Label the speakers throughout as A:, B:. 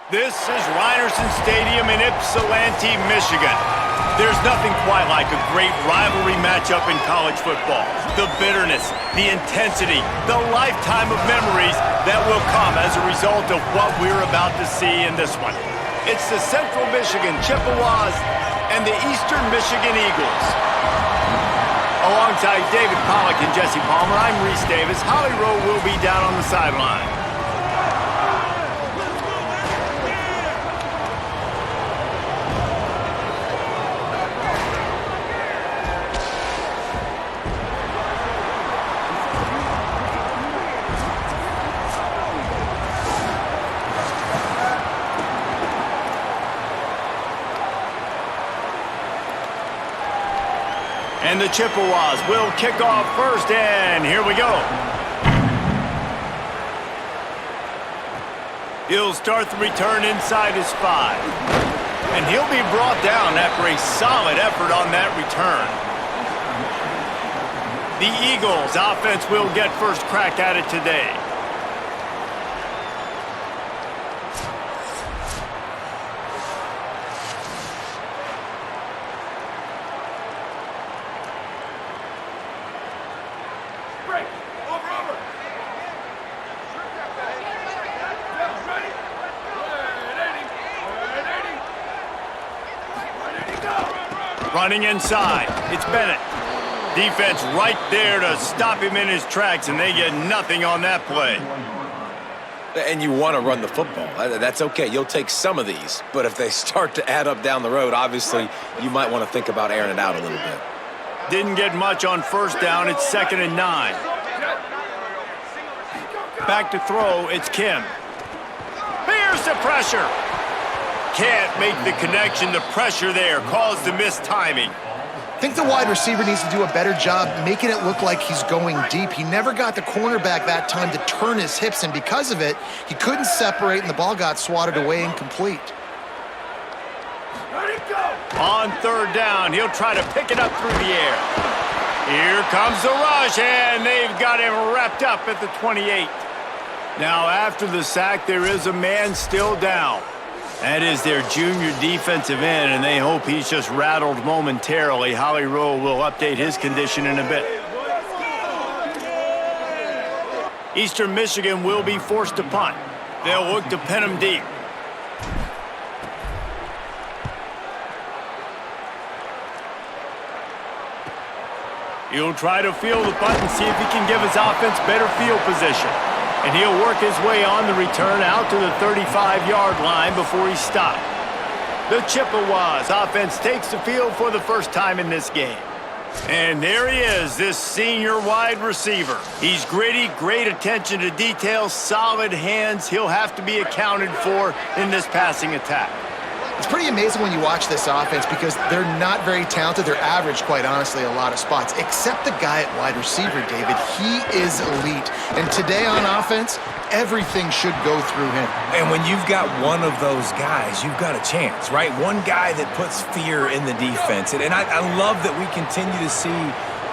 A: This is Rynerson Stadium in Ypsilanti, Michigan. There's nothing quite like a great rivalry matchup in college football. The bitterness, the intensity, the lifetime of memories that will come as a result of what we're about to see in this one. It's the Central Michigan Chippewas and the Eastern Michigan Eagles. Alongside David Pollack and Jesse Palmer, I'm Reese Davis. Holly Rowe will be down on the sideline. And the Chippewas will kick off first, and here we go. He'll start the return inside his 5. And he'll be brought down after a solid effort on that return. The Eagles' offense will get first crack at it today. Running inside, it's Bennett. Defense right there to stop him in his tracks, and they get nothing on that play.
B: And you want to run the football. That's okay. You'll take some of these. But if they start to add up down the road, obviously, you might want to think about airing it out a little bit.
A: Didn't get much on first down. It's 2nd and 9. Back to throw, it's Kim. Here's the pressure. Can't make the connection. The pressure there caused the missed timing.
C: I think the wide receiver needs to do a better job making it look like he's going deep. He never got the cornerback that time to turn his hips, and because of it, he couldn't separate, and the ball got swatted away incomplete.
A: On 3rd down, he'll try to pick it up through the air. Here comes the rush, and they've got him wrapped up at the 28. Now, after the sack, there is a man still down. That is their junior defensive end, and they hope he's just rattled momentarily. Holly Rowe will update his condition in a bit. Eastern Michigan will be forced to punt. They'll look to pin him deep. He'll try to field the punt and see if he can give his offense better field position. And he'll work his way on the return out to the 35-yard line before he's stopped. The Chippewas offense takes the field for the first time in this game. And there he is, this senior wide receiver. He's gritty, great attention to detail, solid hands. He'll have to be accounted for in this passing attack.
C: It's pretty amazing when you watch this offense because they're not very talented. They're average, quite honestly, a lot of spots, except the guy at wide receiver, David. He is elite. And today on offense, everything should go through him.
D: And when you've got one of those guys, you've got a chance, right? One guy that puts fear in the defense. And I love that we continue to see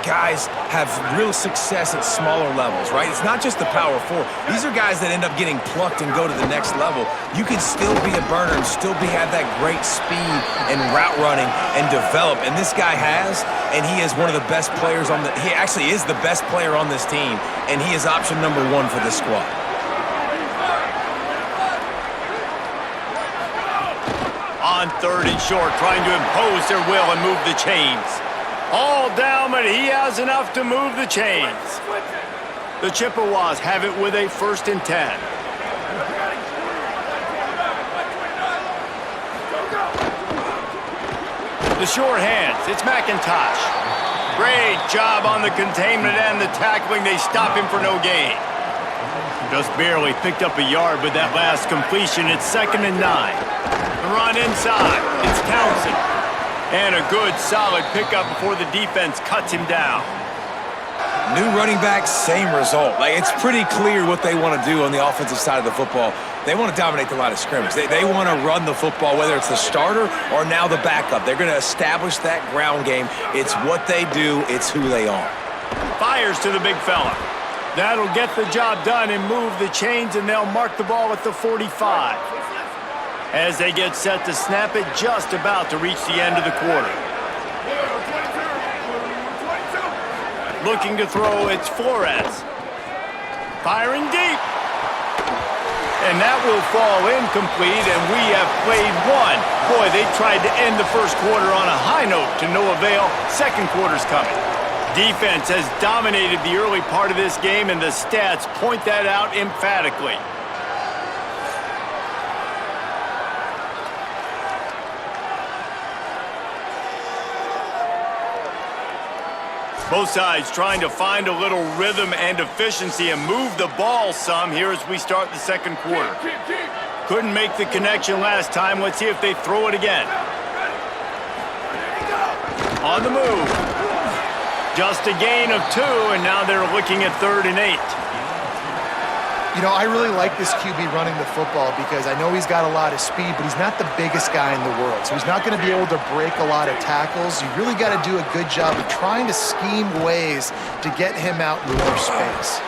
D: guys have real success at smaller levels, right? It's not just the power 4. These are guys that end up getting plucked and go to the next level. You can still be a burner and still have that great speed and route running and develop. And this guy has, and he is one of the best players on he actually is the best player on this team, and he is option number 1 for this squad.
A: On 3rd and short, trying to impose their will and move the chains. All down, but he has enough to move the chains. The Chippewas have it with a 1st and 10. The short hands, it's McIntosh. Great job on the containment and the tackling. They stop him for no gain. Just barely picked up a yard with that last completion. It's 2nd and 9. The run inside, it's Townsend. And a good, solid pickup before the defense cuts him down.
D: New running back, same result. It's pretty clear what they want to do on the offensive side of the football. They want to dominate the line of scrimmage. They want to run the football, whether it's the starter or now the backup. They're going to establish that ground game. It's what they do. It's who they are.
A: Fires to the big fella. That'll get the job done and move the chains, and they'll mark the ball at the 45. as they get set to snap it just about to reach the end of the quarter. Looking to throw, it's Flores. Firing deep. And that will fall incomplete, and we have played one. Boy, they tried to end the first quarter on a high note to no avail. Second quarter's coming. Defense has dominated the early part of this game, and the stats point that out emphatically. Both sides trying to find a little rhythm and efficiency and move the ball some here as we start the second quarter. Couldn't make the connection last time. Let's see if they throw it again. On the move. Just a gain of 2, and now they're looking at 3rd and 8.
C: You know, I really like this QB running the football because I know he's got a lot of speed, but he's not the biggest guy in the world. So he's not going to be able to break a lot of tackles. You really got to do a good job of trying to scheme ways to get him out in more space.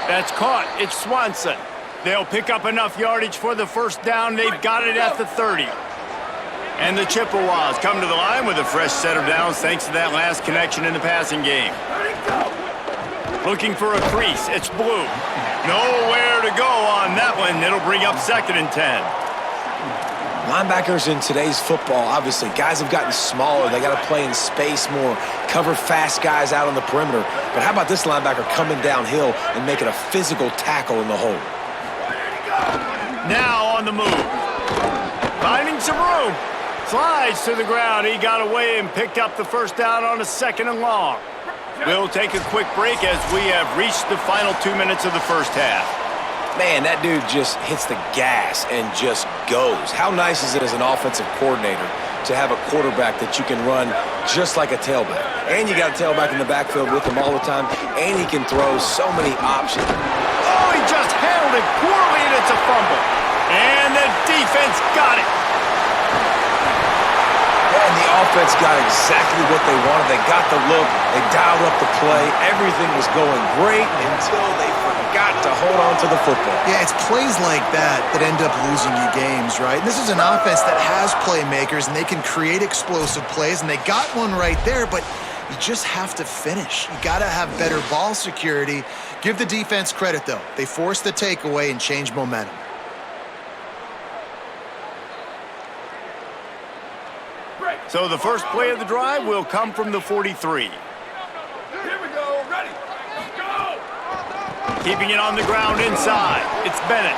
A: That's caught. It's Swanson. They'll pick up enough yardage for the first down. They've got it at the 30. And the Chippewas come to the line with a fresh set of downs thanks to that last connection in the passing game. Looking for a crease. It's Blue. Nowhere to go on that one. It'll bring up 2nd and 10.
B: Linebackers in today's football, obviously, guys have gotten smaller. They got to play in space more, cover fast guys out on the perimeter. But how about this linebacker coming downhill and making a physical tackle in the hole?
A: Now on the move. Finding some room. Slides to the ground. He got away and picked up the first down on a 2nd and long. We'll take a quick break as we have reached the final 2 minutes of the first half.
B: Man, that dude just hits the gas and just goes. How nice is it as an offensive coordinator to have a quarterback that you can run just like a tailback? And you got a tailback in the backfield with him all the time, and he can throw so many options.
A: Oh, he just handled it poorly, and it's a fumble. And the defense got it.
B: And the offense got exactly what they wanted. They got the look. They dialed up the play. Everything was going great until they forgot to hold on to the football.
C: Yeah, it's plays like that that end up losing you games, right? And this is an offense that has playmakers, and they can create explosive plays, and they got one right there, but you just have to finish. You got to have better ball security. Give the defense credit, though. They forced the takeaway and changed momentum.
A: So the first play of the drive will come from the 43.
E: Here we go, ready, go!
A: Keeping it on the ground inside. It's Bennett.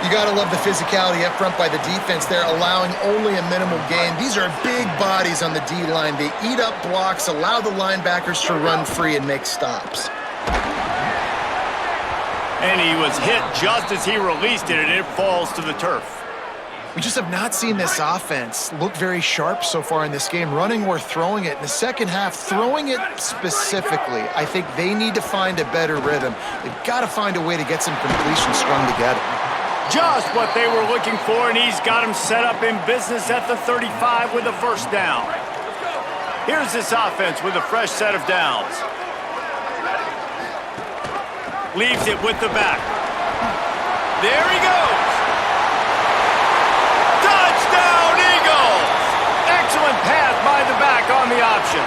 C: You got to love the physicality up front by the defense there, allowing only a minimal gain. These are big bodies on the D-line. They eat up blocks, allow the linebackers to run free and make stops.
A: And he was hit just as he released it, and it falls to the turf.
C: We just have not seen this offense look very sharp so far in this game, running or throwing it. In the second half, throwing it specifically, I think they need to find a better rhythm. They've got to find a way to get some completions strung together.
A: Just what they were looking for, and he's got him set up in business at the 35 with a first down. Here's this offense with a fresh set of downs. Leaves it with the back. There he goes. Touchdown, Eagles! Excellent pass by the back on the option.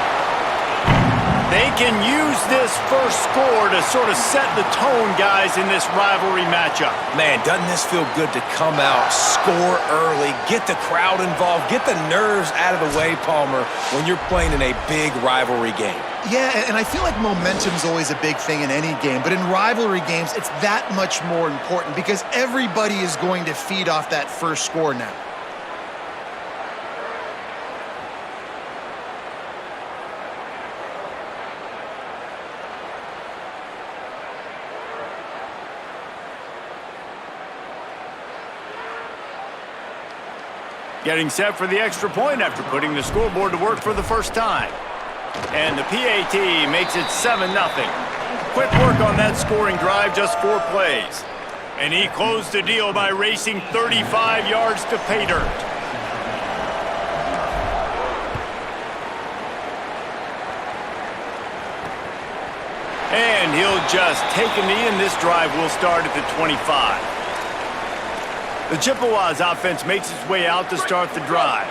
A: They can use this first score to sort of set the tone, guys, in this rivalry matchup.
B: Man, doesn't this feel good to come out, score early, get the crowd involved, get the nerves out of the way, Palmer, when you're playing in a big rivalry game?
C: Yeah, and I feel like momentum's always a big thing in any game, but in rivalry games, it's that much more important because everybody is going to feed off that first score now.
A: Getting set for the extra point after putting the scoreboard to work for the first time. And the PAT makes it 7-0. Quick work on that scoring drive, just 4 plays. And he closed the deal by racing 35 yards to pay dirt. And he'll just take a knee, and this drive will start at the 25. The Chippewas offense makes its way out to start the drive.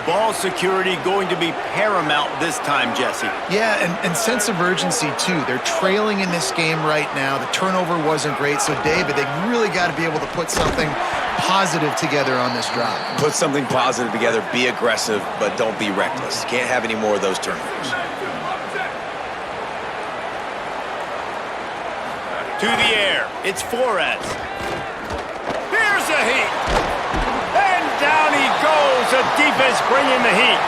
A: Ball security going to be paramount this time, Jesse.
C: Yeah, and sense of urgency, too. They're trailing in this game right now. The turnover wasn't great, so, David, they really got to be able to put something positive together on this drive.
B: Put something positive together, be aggressive, but don't be reckless. Can't have any more of those turnovers.
A: To the air, it's Flores. Here's a heat. And down he goes. The defense bringing the heat.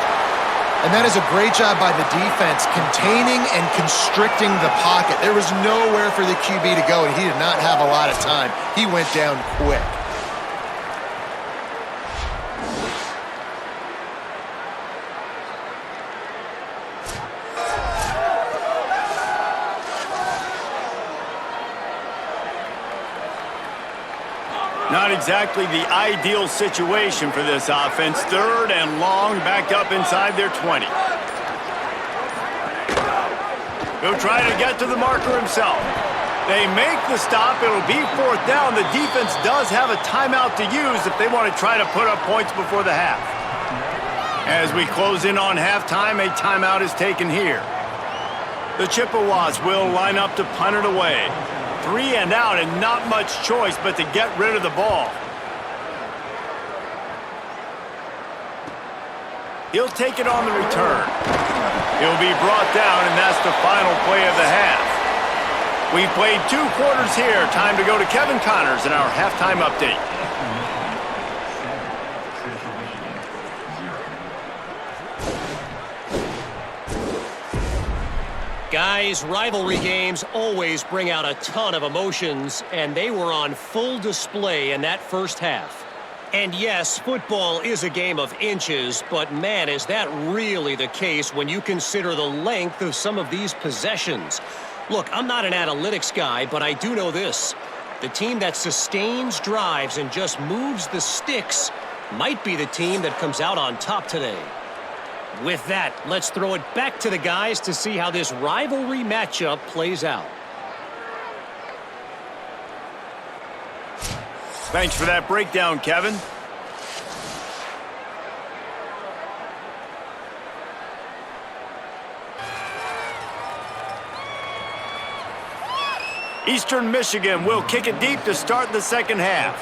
C: And that is a great job by the defense, containing and constricting the pocket. There was nowhere for the QB to go, and he did not have a lot of time. He went down quick.
A: Not exactly the ideal situation for this offense. 3rd and long, back up inside their 20. He'll try to get to the marker himself. They make the stop. It'll be 4th down. The defense does have a timeout to use if they want to try to put up points before the half. As we close in on halftime, a timeout is taken here. The Chippewas will line up to punt it away. 3 and out, and not much choice but to get rid of the ball. He'll take it on the return. He'll be brought down, and that's the final play of the half. We've played 2 quarters here. Time to go to Kevin Connors in our halftime update.
F: Guys, rivalry games always bring out a ton of emotions, and they were on full display in that first half. And yes, football is a game of inches, but man, is that really the case when you consider the length of some of these possessions. Look, I'm not an analytics guy, but I do know this. The team that sustains drives and just moves the sticks might be the team that comes out on top today. With that, let's throw it back to the guys to see how this rivalry matchup plays out.
A: Thanks for that breakdown, Kevin. Eastern Michigan will kick it deep to start the second half.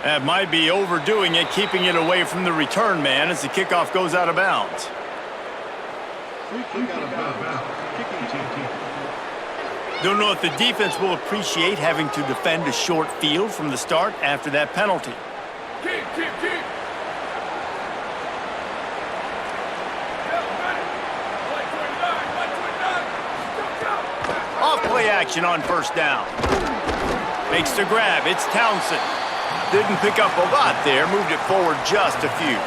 A: That might be overdoing it, keeping it away from the return man as the kickoff goes out of bounds. Don't know if the defense will appreciate having to defend a short field from the start after that penalty.
E: Keep.
A: Off play action on first down. Makes the grab. It's Townsend. Didn't pick up a lot there. Moved it forward just a few.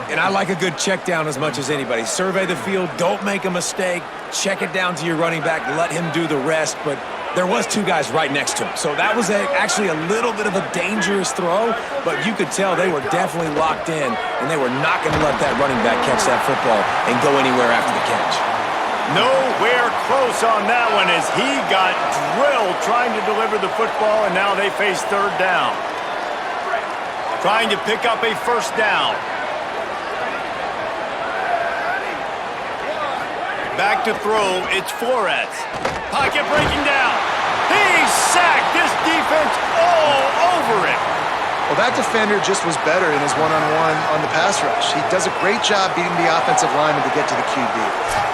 D: And I like a good check down as much as anybody. Survey the field. Don't make a mistake. Check it down to your running back. Let him do the rest. But there was 2 guys right next to him. So that was actually a little bit of a dangerous throw. But you could tell they were definitely locked in. And they were not going to let that running back catch that football and go anywhere after the catch.
A: Nowhere close on that one as he got drilled trying to deliver the football, and now they face 3rd down. Trying to pick up a first down. Back to throw, it's Flores. Pocket breaking down. He's sacked. This defense all over him.
C: Well, that defender just was better in his one-on-one on the pass rush. He does a great job beating the offensive lineman to get to the QB.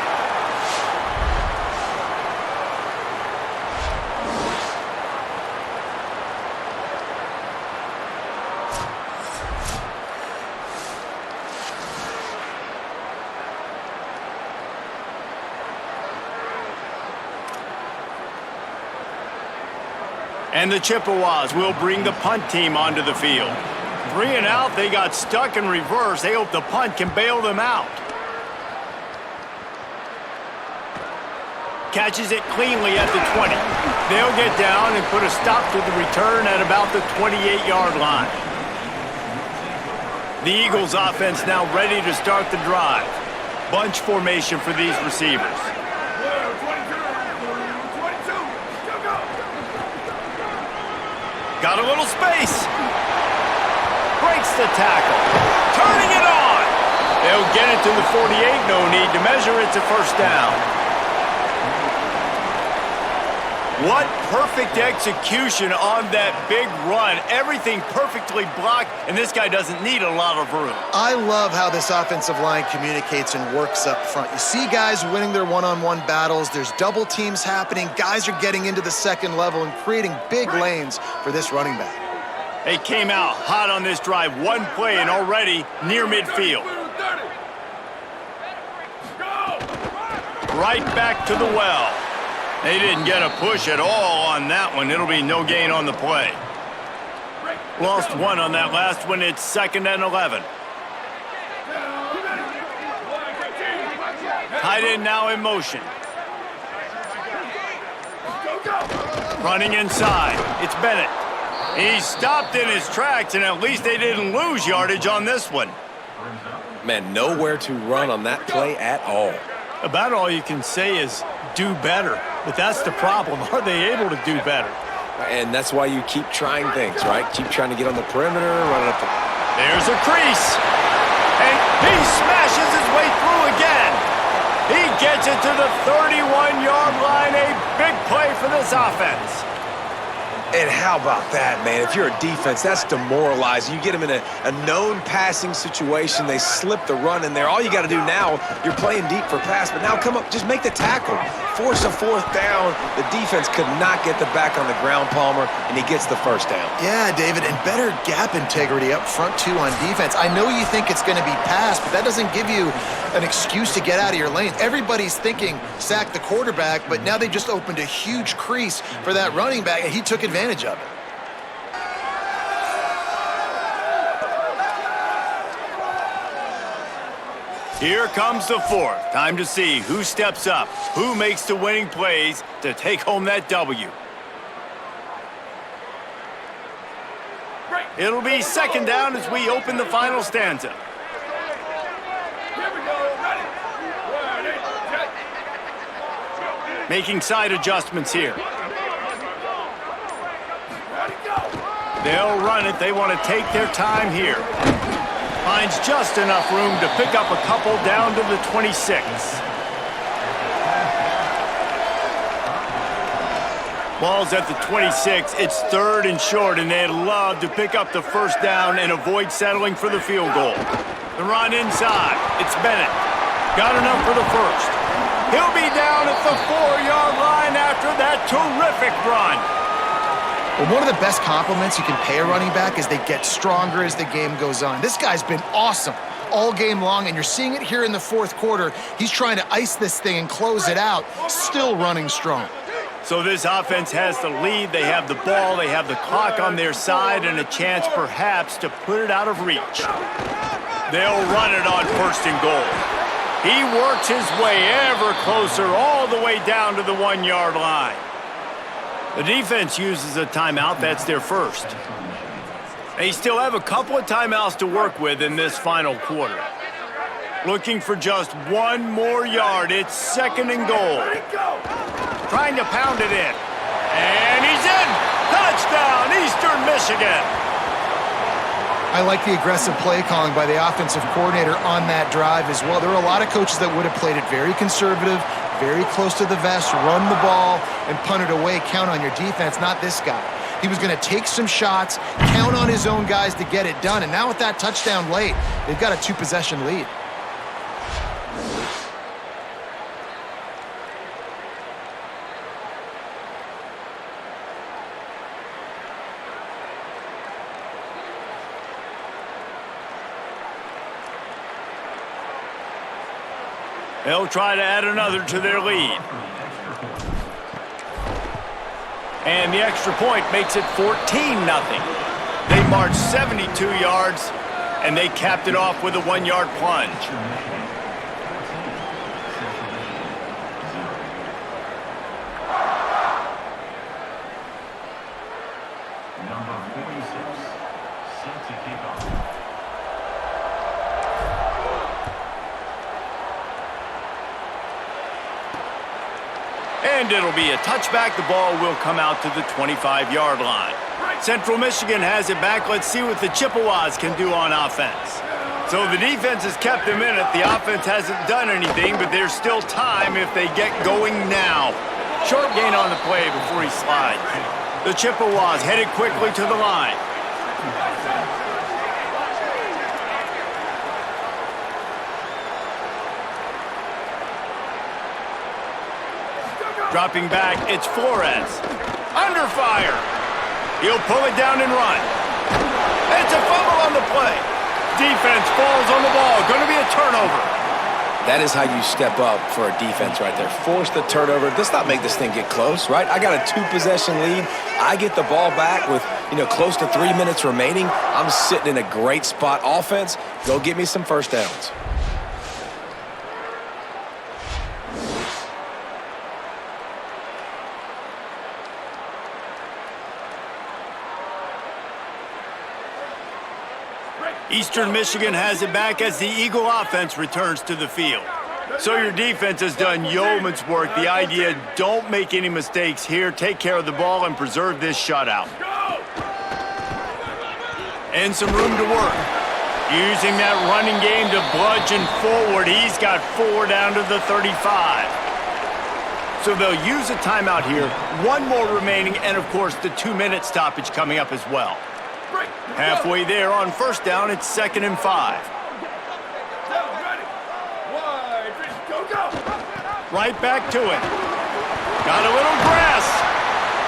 A: And the Chippewas will bring the punt team onto the field. 3 and out, they got stuck in reverse. They hope the punt can bail them out. Catches it cleanly at the 20. They'll get down and put a stop to the return at about the 28-yard line. The Eagles offense now ready to start the drive. Bunch formation for these receivers. Got a little space. Breaks the tackle. Turning it on. They'll get it to the 48. No need to measure. It's a first down. What perfect execution on that big run. Everything perfectly blocked, and this guy doesn't need a lot of room.
C: I love how this offensive line communicates and works up front. You see guys winning their one-on-one battles. There's double teams happening. Guys are getting into the second level and creating big lanes for this running back.
A: They came out hot on this drive. One play and already near midfield. Right back to the well. They didn't get a push at all on that one. It'll be no gain on the play. Lost one on that last one. It's 2nd and 11. Tight end now in motion. Running inside. It's Bennett. He stopped in his tracks, and at least they didn't lose yardage on this one.
B: Man, nowhere to run on that play at all.
A: About all you can say is do better. But that's the problem. Are they able to do better?
B: And that's why you keep trying things, right? Keep trying to get on the perimeter, run up the...
A: There's a crease. And he smashes his way through again. He gets it to the 31-yard line. A big play for this offense.
B: And how about that, man? If you're a defense, that's demoralizing. You get them in a known passing situation. They slip the run in there. All you got to do now, you're playing deep for pass, but now come up, just make the tackle. Force a fourth down. The defense could not get the back on the ground, Palmer, and he gets the first down.
C: Yeah, David, and better gap integrity up front, too, on defense. I know you think it's going to be pass, but that doesn't give you an excuse to get out of your lane. Everybody's thinking sack the quarterback, but now they just opened a huge crease for that running back, and he took advantage of it.
A: Here comes the fourth. Time to see who steps up, who makes the winning plays to take home that W. It'll be 2nd down as we open the final stanza.
E: Here we go. Ready.
A: Making side adjustments here. They'll run it. They want to take their time here. Finds just enough room to pick up a couple down to the 26. Ball's at the 26. It's 3rd and short, and they'd love to pick up the first down and avoid settling for the field goal. The run inside. It's Bennett. Got enough for the first. He'll be down at the 4-yard line after that terrific run.
C: Well, one of the best compliments you can pay a running back is they get stronger as the game goes on. This guy's been awesome all game long, and you're seeing it here in the fourth quarter. He's trying to ice this thing and close it out, still running strong.
A: So this offense has the lead. They have the ball. They have the clock on their side and a chance perhaps to put it out of reach. They'll run it on 1st and goal. He works his way ever closer all the way down to the 1-yard line. The defense uses a timeout. That's their first. They still have a couple of timeouts to work with in this final quarter. Looking for just one more yard. It's 2nd and goal. Trying to pound it in. And he's in! Touchdown, Eastern Michigan!
C: I like the aggressive play calling by the offensive coordinator on that drive as well. There were a lot of coaches that would have played it very conservative, very close to the vest, run the ball, and punt it away. Count on your defense, not this guy. He was going to take some shots, count on his own guys to get it done. And now with that touchdown late, they've got a 2-possession lead.
A: They'll try to add another to their lead. And the extra point makes it 14-0. They marched 72 yards, and they capped it off with a 1-yard plunge.
G: Number 46, set to kick off.
A: And it'll be a touchback. The ball will come out to the 25-yard line. Central Michigan has it back. Let's see what the Chippewas can do on offense. So the defense has kept them in it. The offense hasn't done anything, but there's still time if they get going now. Short gain on the play before he slides. The Chippewas headed quickly to the line. Dropping back, it's Flores. Under fire. He'll pull it down and run. It's a fumble on the play. Defense falls on the ball. Going to be a turnover.
B: That is how you step up for a defense right there. Force the turnover. Let's not make this thing get close, right? I got a 2-possession lead. I get the ball back with, close to 3 minutes remaining. I'm sitting in a great spot. Offense, go get me some first downs.
A: Eastern Michigan has it back as the Eagle offense returns to the field. So your defense has done yeoman's work. The idea, don't make any mistakes here. Take care of the ball and preserve this shutout. And some room to work. Using that running game to bludgeon forward. He's got 4 down to the 35. So they'll use a timeout here. 1 more remaining, and of course the 2-minute stoppage coming up as well. Halfway there on first down, it's 2nd and 5. Right back to it. Got a little grass.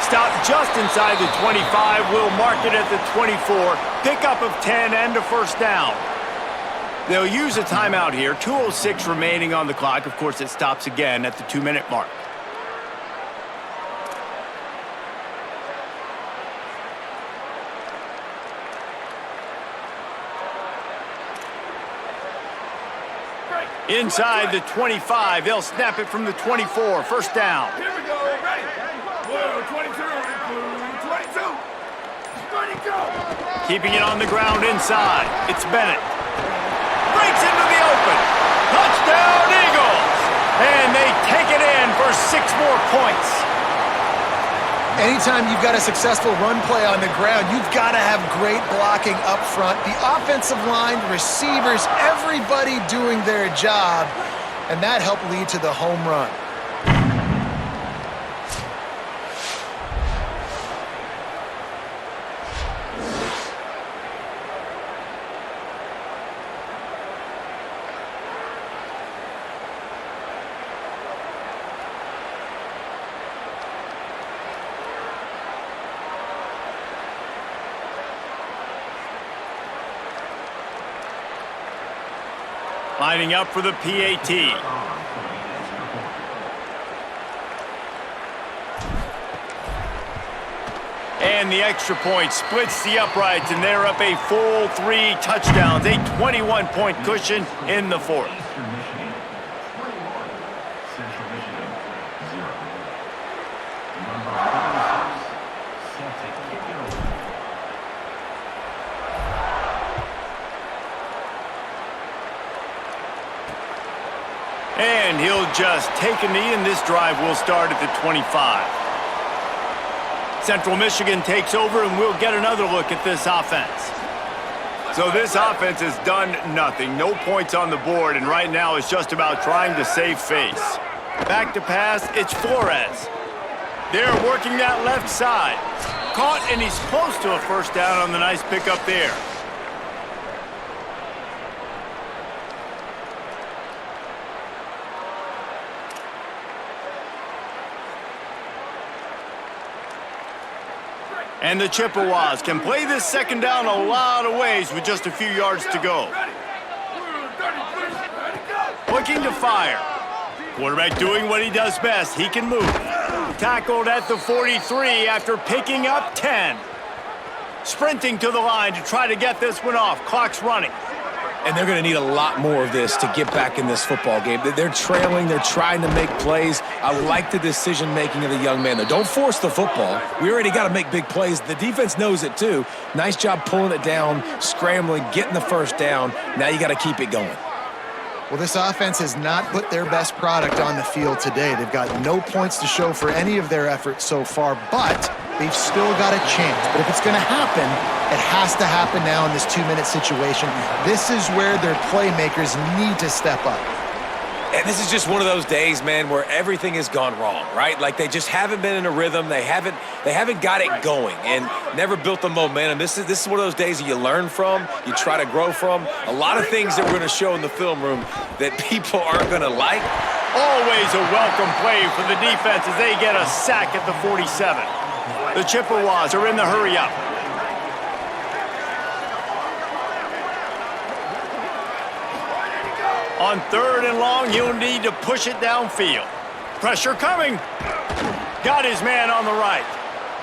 A: Stopped just inside the 25. We'll mark it at the 24. Pickup of 10 and a first down. They'll use a timeout here. 2:06 remaining on the clock. Of course, it stops again at the 2-minute mark. Inside the 25, they'll snap it from the 24. First down.
E: Here we go, ready. Blue 22, blue 22. Ready, go.
A: Keeping it on the ground inside. It's Bennett. Breaks into the open. Touchdown, Eagles. And they take it in for 6 more points.
C: Anytime you've got a successful run play on the ground, you've got to have great blocking up front. The offensive line, receivers, everybody doing their job, and that helped lead to the home run.
A: Lining up for the PAT. And the extra point splits the uprights, and they're up a full 3 touchdowns. A 21-point cushion in the 4th.
G: Eastern Michigan, 21. Central Michigan, 0. Number 46, set to kick it over.
A: And he'll just take a knee, and this drive will start at the 25. Central Michigan takes over, and we'll get another look at this offense. So this offense has done nothing. No points on the board, and right now it's just about trying to save face. Back to pass, it's Flores. They're working that left side. Caught, and he's close to a first down on the nice pickup there. And the Chippewas can play this second down a lot of ways with just a few yards to go. Looking to fire. Quarterback doing what he does best. He can move. Tackled at the 43 after picking up 10. Sprinting to the line to try to get this one off. Clock's running.
B: And they're going to need a lot more of this to get back in this football game. They're trailing. They're trying to make plays. I like the decision-making of the young man, though. Don't force the football. We already got to make big plays. The defense knows it, too. Nice job pulling it down, scrambling, getting the first down. Now you got to keep it going.
C: Well, this offense has not put their best product on the field today. They've got no points to show for any of their efforts so far, but they've still got a chance. But if it's going to happen, it has to happen now in this 2-minute situation. This is where their playmakers need to step up.
B: And this is just one of those days, man, where everything has gone wrong, right? Like they just haven't been in a rhythm. They haven't got it going and never built the momentum. This is one of those days that you learn from, you try to grow from. A lot of things that we're going to show in the film room that people aren't going to like.
A: Always a welcome play for the defense as they get a sack at the 47. The Chippewas are in the hurry-up. On 3rd and long, he'll need to push it downfield. Pressure coming. Got his man on the right.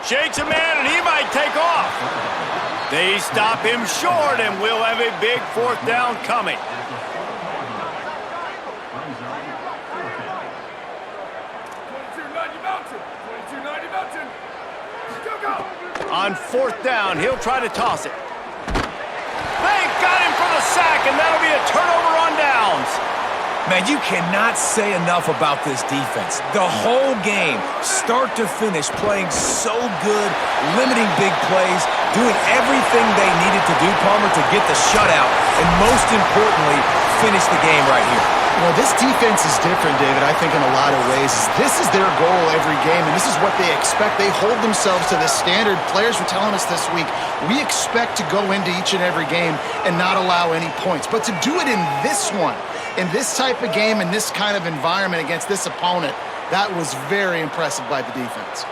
A: Shakes a man, and he might take off. They stop him short, and we'll have a big 4th down coming. On 4th down, he'll try to toss it. They got him for the sack, and that'll be a turnover on downs.
D: Man, you cannot say enough about this defense. The whole game, start to finish, playing so good, limiting big plays, doing everything they needed to do, Palmer, to get the shutout, and most importantly, finish the game right here.
C: You know, this defense is different, David, I think in a lot of ways. This is their goal every game, and this is what they expect. They hold themselves to this standard. Players were telling us this week, we expect to go into each and every game and not allow any points. But to do it in this one, in this type of game, in this kind of environment against this opponent, that was very impressive by the defense.